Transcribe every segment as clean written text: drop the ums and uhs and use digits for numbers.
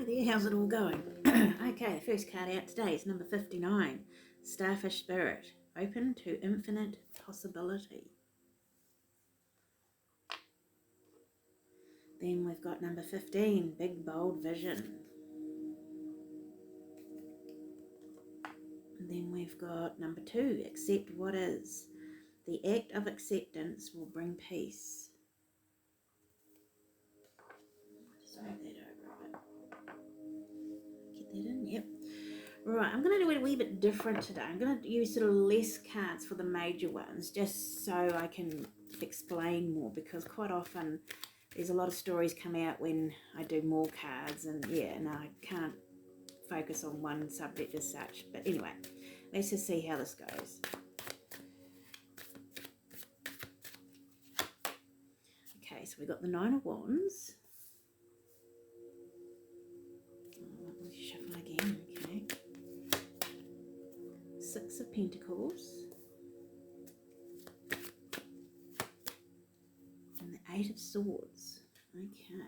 Hi there, how's it all going? Okay, the first card out today is number 59, Starfish Spirit, open to infinite possibility. Then we've got number 15, Big Bold Vision. And then we've got number 2, Accept What Is. The act of acceptance will bring peace. Just move that over a bit. Get that in, yep. Right, I'm going to do it a wee bit different today. I'm going to use sort of less cards for the major ones, just so I can explain more, because quite often there's a lot of stories come out when I do more cards, and yeah, and I can't focus on one subject as such. But anyway, let's just see how this goes. Okay, so we've got the Nine of Wands. Let's shuffle again, okay. Six of Pentacles. And the Eight of Swords. Okay.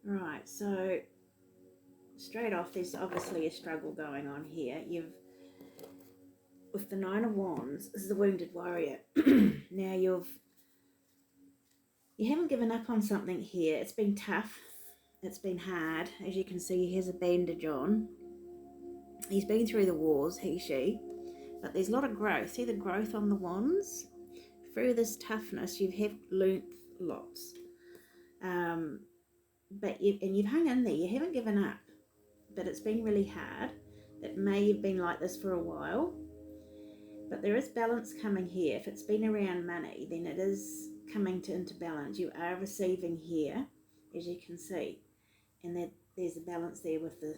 Right, so straight off, there's obviously a struggle going on here. With the Nine of Wands, this is the Wounded Warrior. Now you haven't given up on something here. It's been tough. It's been hard. As you can see, he has a bandage on. He's been through the wars, she. But there's a lot of growth. See the growth on the wands? Through this toughness, you've learnt lots. But you've hung in there. You haven't given up. But it's been really hard. It may have been like this for a while. But there is balance coming here. If it's been around money, then it is coming into balance. You are receiving here, as you can see. And there's a balance there with the,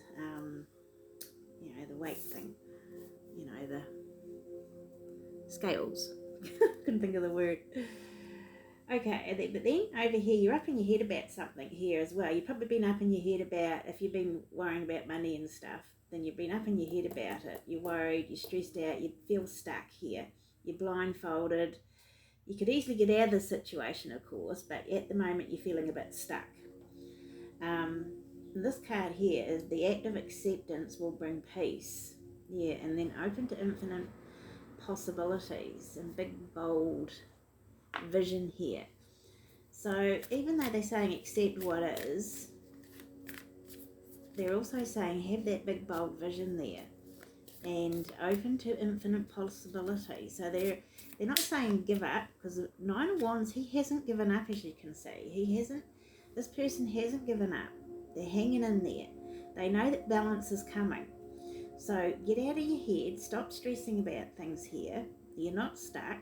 the weight thing. The scales. Couldn't think of the word. Okay, but then over here, you're up in your head about something here as well. You've probably been up in your head about, if you've been worrying about money and stuff, then you've been up in your head about it. You're worried, you're stressed out, you feel stuck here. You're blindfolded. You could easily get out of the situation, of course, but at the moment you're feeling a bit stuck. This card here is the act of acceptance will bring peace. Yeah, and then open to infinite possibilities and big, bold vision here. So even though they're saying accept what is, they're also saying have that big, bold vision there and open to infinite possibilities. So they're not saying give up, because the Nine of Wands, he hasn't given up, as you can see. This person hasn't given up. They're hanging in there. They know that balance is coming. So get out of your head. Stop stressing about things here. You're not stuck.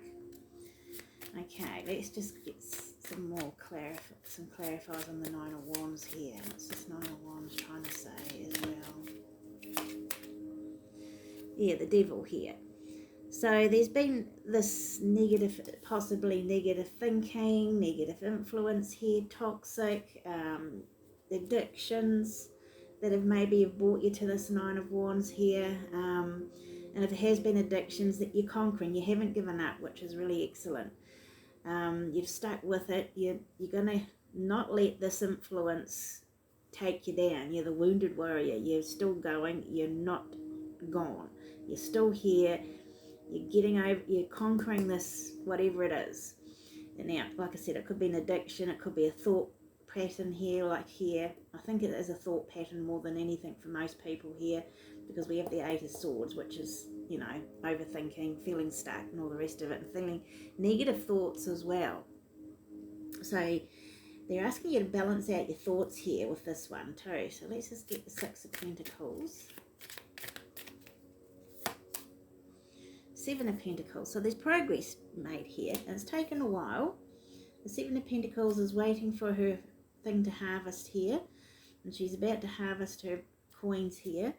Okay, let's just get some more clarifiers on the Nine of Wands here. What's this Nine of Wands trying to say as well? Yeah, the Devil here. So there's been this possibly negative thinking, negative influence here, toxic, addictions that have brought you to this Nine of Wands here. And if it has been addictions that you're conquering, you haven't given up, which is really excellent. You've stuck with it. You're going to not let this influence take you down. You're the Wounded Warrior. You're still going. You're not gone. You're still here. You're conquering this, whatever it is. And now, like I said, it could be an addiction. It could be a thought pattern here, like here. I think it is a thought pattern more than anything for most people here, because we have the Eight of Swords, which is, overthinking, feeling stuck and all the rest of it, and feeling negative thoughts as well. So they're asking you to balance out your thoughts here with this one too. So let's just get the Six of Pentacles. Seven of Pentacles. So there's progress made here, and it's taken a while. The Seven of Pentacles is waiting for her thing to harvest here, and she's about to harvest her coins here.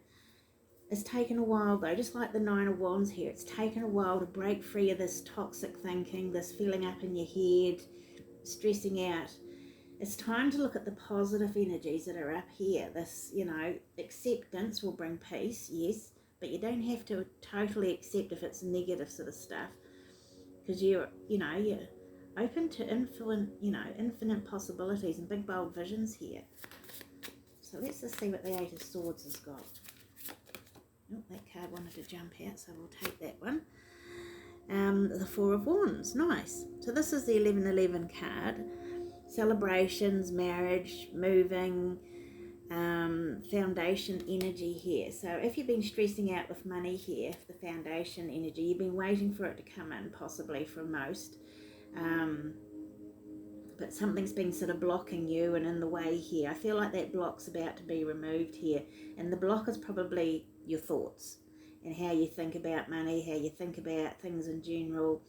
It's taken a while though, just like the Nine of Wands here. It's taken a while to break free of this toxic thinking, this feeling up in your head, stressing out. It's time to look at the positive energies that are up here. This, acceptance will bring peace, yes, but you don't have to totally accept if it's negative sort of stuff, because you're open to infinite possibilities and big bold visions here. So let's just see what the Eight of Swords has got. Oh, that card wanted to jump out, so we'll take that one. The Four of Wands, nice. So this is the 1111 card. Celebrations, marriage, moving, foundation energy here. So if you've been stressing out with money here, the foundation energy, you've been waiting for it to come in, possibly for most. But something's been sort of blocking you and in the way here. I feel like that block's about to be removed here. And the block is probably your thoughts and how you think about money, how you think about things in general.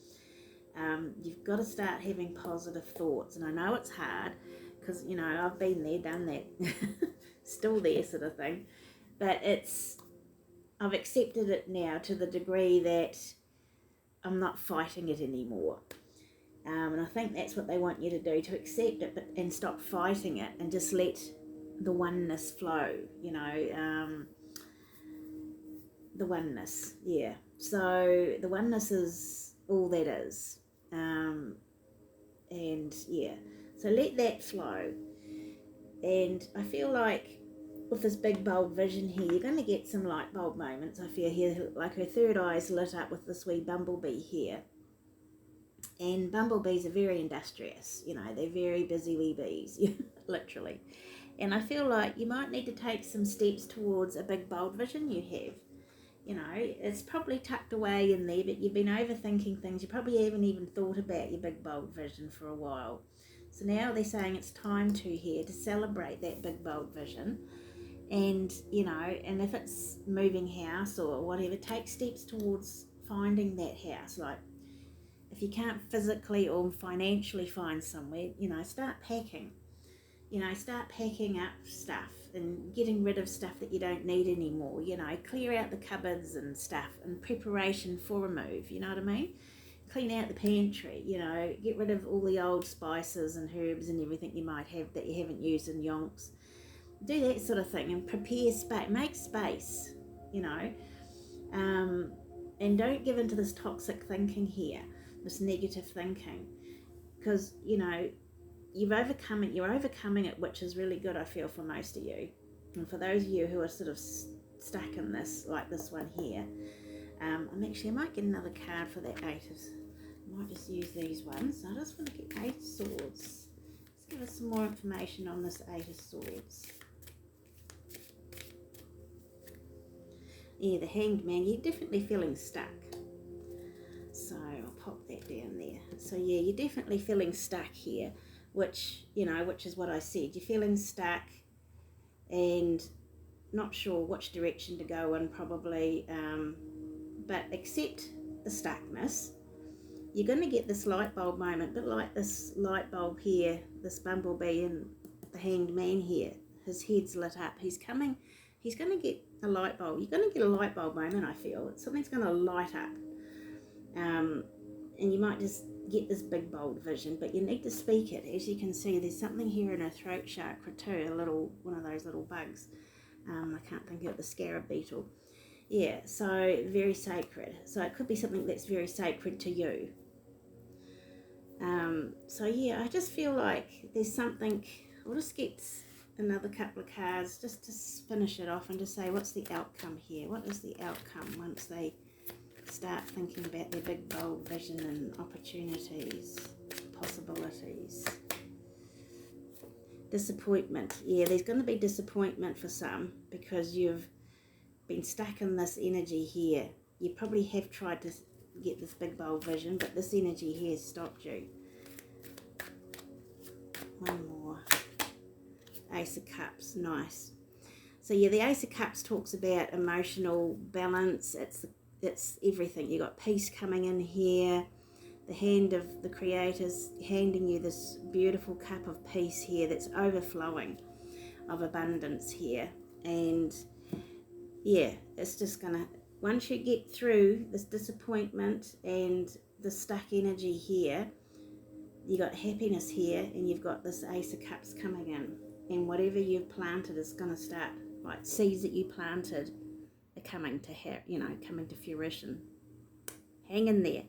You've got to start having positive thoughts. And I know it's hard because, I've been there, done that. Still there sort of thing. But I've accepted it now to the degree that I'm not fighting it anymore. And I think that's what they want you to do, to accept it and stop fighting it and just let the oneness flow, the oneness, yeah. So the oneness is all that is. And yeah, so let that flow. And I feel like with this big bold vision here, you're going to get some light bulb moments. I feel here like her third eye's lit up with this wee bumblebee here. And bumblebees are very industrious, they're very busy wee bees, literally. And I feel like you might need to take some steps towards a big bold vision you have. It's probably tucked away in there, but you've been overthinking things. You probably haven't even thought about your big bold vision for a while. So now they're saying it's time to celebrate that big bold vision. And, and if it's moving house or whatever, take steps towards finding that house. Like, if you can't physically or financially find somewhere, start packing. Start packing up stuff and getting rid of stuff that you don't need anymore. Clear out the cupboards and stuff in preparation for a move, you know what I mean? Clean out the pantry, get rid of all the old spices and herbs and everything you might have that you haven't used in yonks. Do that sort of thing and prepare space, make space, and don't give into this toxic thinking here, this negative thinking, because you're overcoming it, which is really good, I feel, for most of you. And for those of you who are sort of stuck in this, like this one here, I might get another card for that Eight of, I might just use these ones. I just want to get Eight of Swords. Let's give us some more information on this Eight of Swords. Yeah, the Hanged Man, you're definitely feeling stuck. So I'll pop that down there. So yeah, you're definitely feeling stuck here, which is what I said. You're feeling stuck and not sure which direction to go in probably, but accept the stuckness. You're going to get this light bulb moment, but like this light bulb here, this bumblebee and the Hanged Man here, his head's lit up. He's going to get a light bulb. You're going to get a light bulb moment, I feel. Something's going to light up. And you might just get this big bold vision, but you need to speak it. As you can see, there's something here in her throat chakra too, one of those little bugs. I can't think of it, the scarab beetle. Yeah, so very sacred. So it could be something that's very sacred to you. So yeah, I just feel like there's something. I'll just get another couple of cards just to finish it off and just say, what's the outcome here? What is the outcome once they start thinking about their big bold vision and opportunities, possibilities? Disappointment. Yeah, there's going to be disappointment for some because you've been stuck in this energy here. You probably have tried to get this big bold vision, but this energy here has stopped you. One more. Ace of Cups, nice. So yeah, the Ace of Cups talks about emotional balance. It's everything. You got peace coming in here. The hand of the Creator's handing you this beautiful cup of peace here that's overflowing of abundance here. And yeah, it's just gonna, once you get through this disappointment and the stuck energy here, you got happiness here, and you've got this Ace of Cups coming in. And whatever you've planted is going to start, like seeds that you planted are coming to fruition. Hang in there.